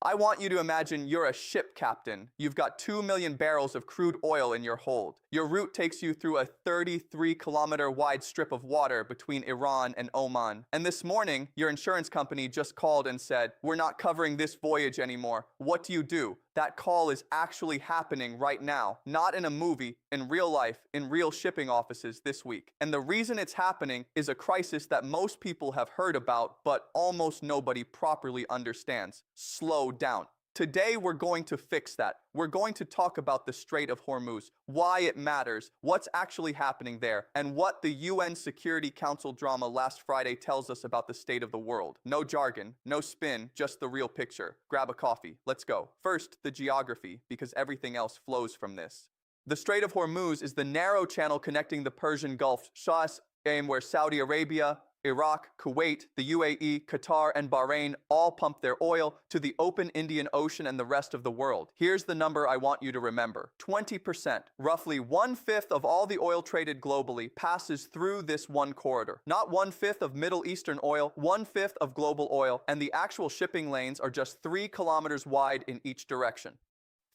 I want you to imagine you're a ship captain. You've got 2 million barrels of crude oil in your hold. Your route takes you through a 33-kilometer wide strip of water between Iran and Oman. And this morning, your insurance company just called and said, "We're not covering this voyage anymore." What do? That call is actually happening right now, not in a movie, in real life, in real shipping offices this week. And the reason it's happening is a crisis that most people have heard about, but almost nobody properly understands. Slow down. Today, we're going to fix that. We're going to talk about the Strait of Hormuz, why it matters, what's actually happening there, and what the UN Security Council drama last Friday tells us about the state of the world. No jargon, no spin, just the real picture. Grab a coffee. Let's go. First, the geography, because everything else flows from this. The Strait of Hormuz is the narrow channel connecting the Persian Gulf, where Saudi Arabia, Iraq, Kuwait, the UAE, Qatar, and Bahrain all pump their oil to the open Indian Ocean and the rest of the world. Here's the number I want you to remember. 20%, roughly 1/5 of all the oil traded globally, passes through this one corridor. Not 1/5 of Middle Eastern oil, 1/5 of global oil, and the actual shipping lanes are just 3 kilometers wide in each direction.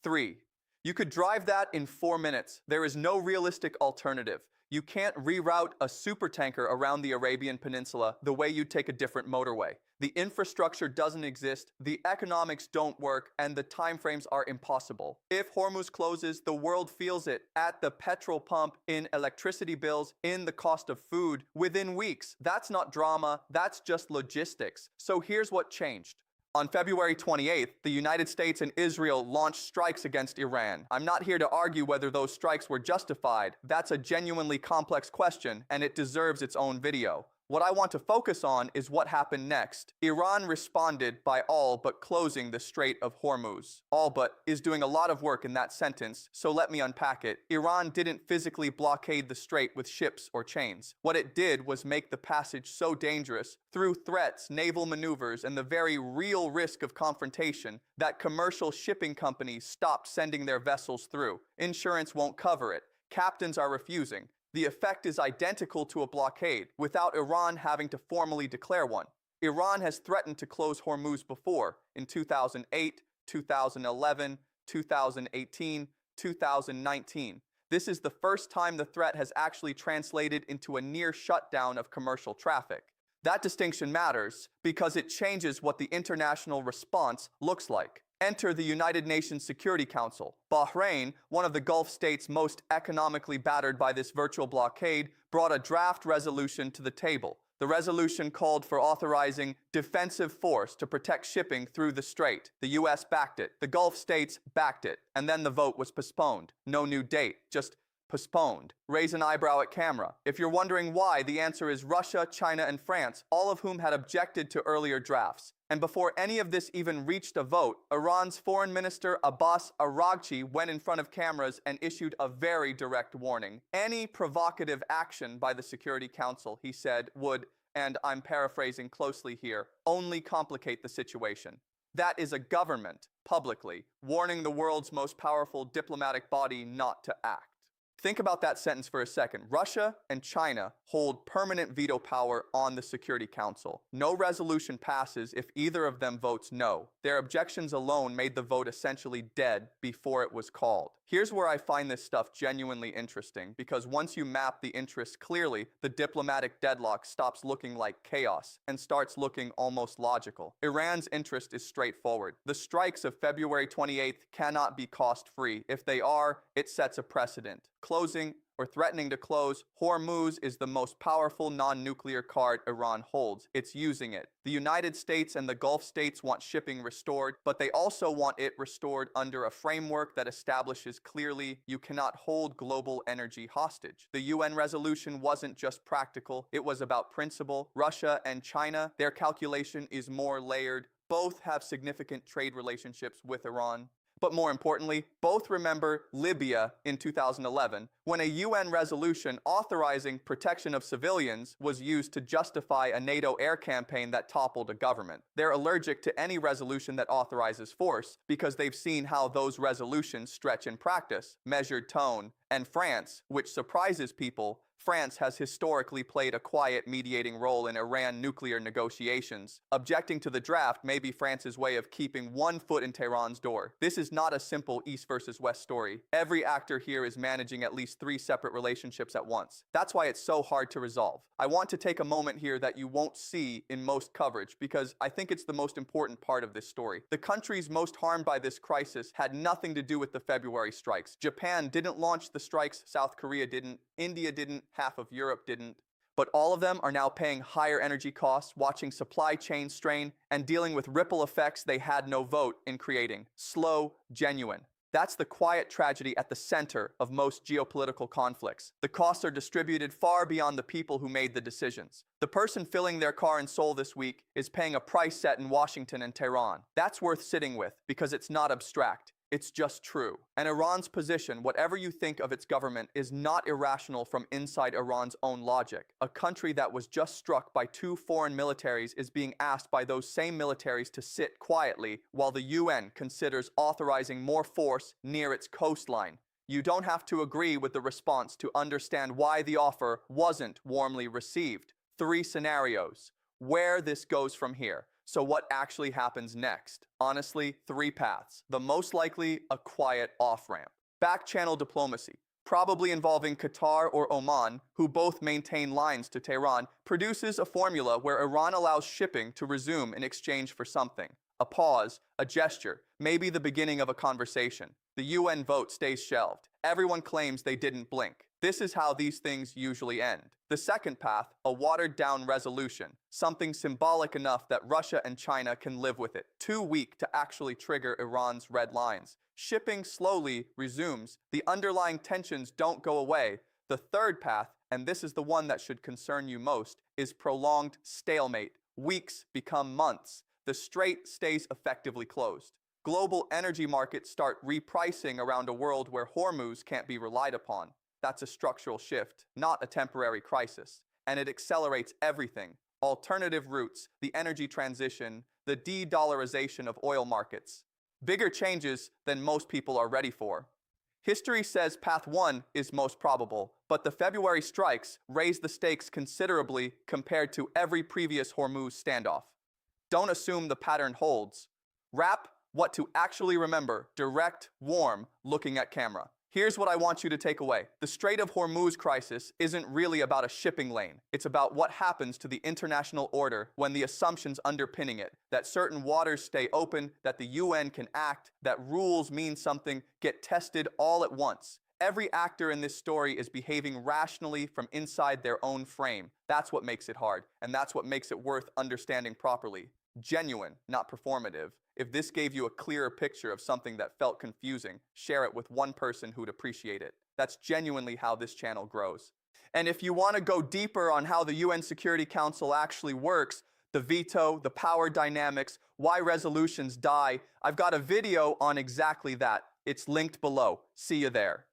3. You could drive that in 4 minutes. There is no realistic alternative. You can't reroute a supertanker around the Arabian Peninsula the way you'd take a different motorway. The infrastructure doesn't exist, the economics don't work, and the timeframes are impossible. If Hormuz closes, the world feels it at the petrol pump, in electricity bills, in the cost of food, within weeks. That's not drama, that's just logistics. So here's what changed. On February 28th, the United States and Israel launched strikes against Iran. I'm not here to argue whether those strikes were justified. That's a genuinely complex question, and it deserves its own video. What I want to focus on is what happened next. Iran responded by all but closing the Strait of Hormuz. All but is doing a lot of work in that sentence, so let me unpack it. Iran didn't physically blockade the strait with ships or chains. What it did was make the passage so dangerous, through threats, naval maneuvers, and the very real risk of confrontation, that commercial shipping companies stopped sending their vessels through. Insurance won't cover it. Captains are refusing. The effect is identical to a blockade, without Iran having to formally declare one. Iran has threatened to close Hormuz before, in 2008, 2011, 2018, 2019. This is the first time the threat has actually translated into a near shutdown of commercial traffic. That distinction matters because it changes what the international response looks like. Enter the United Nations Security Council. Bahrain, one of the Gulf states most economically battered by this virtual blockade, brought a draft resolution to the table. The resolution called for authorizing defensive force to protect shipping through the strait. The U.S. backed it. The Gulf states backed it. And then the vote was postponed. No new date, just postponed. Raise an eyebrow at camera. If you're wondering why, the answer is Russia, China, and France, all of whom had objected to earlier drafts. And before any of this even reached a vote, Iran's Foreign Minister Abbas Araghchi went in front of cameras and issued a very direct warning. Any provocative action by the Security Council, he said, would, and I'm paraphrasing closely here, only complicate the situation. That is a government, publicly, warning the world's most powerful diplomatic body not to act. Think about that sentence for a second. Russia and China hold permanent veto power on the Security Council. No resolution passes if either of them votes no. Their objections alone made the vote essentially dead before it was called. Here's where I find this stuff genuinely interesting, because once you map the interests clearly, the diplomatic deadlock stops looking like chaos and starts looking almost logical. Iran's interest is straightforward. The strikes of February 28th cannot be cost-free. If they are, it sets a precedent. Closing or threatening to close Hormuz is the most powerful non-nuclear card Iran holds. It's using it. The United States and the Gulf states want shipping restored, but they also want it restored under a framework that establishes clearly you cannot hold global energy hostage. The UN resolution wasn't just practical, it was about principle. Russia and China, their calculation is more layered. Both have significant trade relationships with Iran. But more importantly, both remember Libya in 2011, when a UN resolution authorizing protection of civilians was used to justify a NATO air campaign that toppled a government. They're allergic to any resolution that authorizes force because they've seen how those resolutions stretch in practice, measured tone. And France, which surprises people, France has historically played a quiet mediating role in Iran nuclear negotiations. Objecting to the draft may be France's way of keeping one foot in Tehran's door. This is not a simple East versus West story. Every actor here is managing at least 3 separate relationships at once. That's why it's so hard to resolve. I want to take a moment here that you won't see in most coverage because I think it's the most important part of this story. The countries most harmed by this crisis had nothing to do with the February strikes. Japan didn't launch the strikes, South Korea didn't, India didn't, half of Europe didn't. But all of them are now paying higher energy costs, watching supply chain strain, and dealing with ripple effects they had no vote in creating. Slow, genuine. That's the quiet tragedy at the center of most geopolitical conflicts. The costs are distributed far beyond the people who made the decisions. The person filling their car in Seoul this week is paying a price set in Washington and Tehran. That's worth sitting with because it's not abstract. It's just true. And Iran's position, whatever you think of its government, is not irrational from inside Iran's own logic. A country that was just struck by 2 foreign militaries is being asked by those same militaries to sit quietly while the UN considers authorizing more force near its coastline. You don't have to agree with the response to understand why the offer wasn't warmly received. 3 scenarios. Where this goes from here. So what actually happens next? Honestly, 3 paths. The most likely, a quiet off-ramp. Back-channel diplomacy, probably involving Qatar or Oman, who both maintain lines to Tehran, produces a formula where Iran allows shipping to resume in exchange for something. A pause, a gesture, maybe the beginning of a conversation. The UN vote stays shelved. Everyone claims they didn't blink. This is how these things usually end. The second path, a watered-down resolution, something symbolic enough that Russia and China can live with it, too weak to actually trigger Iran's red lines. Shipping slowly resumes. The underlying tensions don't go away. The third path, and this is the one that should concern you most, is prolonged stalemate. Weeks become months. The strait stays effectively closed. Global energy markets start repricing around a world where Hormuz can't be relied upon. That's a structural shift, not a temporary crisis. And it accelerates everything. Alternative routes, the energy transition, the de-dollarization of oil markets. Bigger changes than most people are ready for. History says path 1 is most probable, but the February strikes raise the stakes considerably compared to every previous Hormuz standoff. Don't assume the pattern holds. Wrap what to actually remember, direct, warm, looking at camera. Here's what I want you to take away. The Strait of Hormuz crisis isn't really about a shipping lane. It's about what happens to the international order when the assumptions underpinning it, that certain waters stay open, that the UN can act, that rules mean something, get tested all at once. Every actor in this story is behaving rationally from inside their own frame. That's what makes it hard, and that's what makes it worth understanding properly. Genuine, not performative. If this gave you a clearer picture of something that felt confusing, share it with one person who'd appreciate it. That's genuinely how this channel grows. And if you want to go deeper on how the UN Security Council actually works, the veto, the power dynamics, why resolutions die, I've got a video on exactly that. It's linked below. See you there.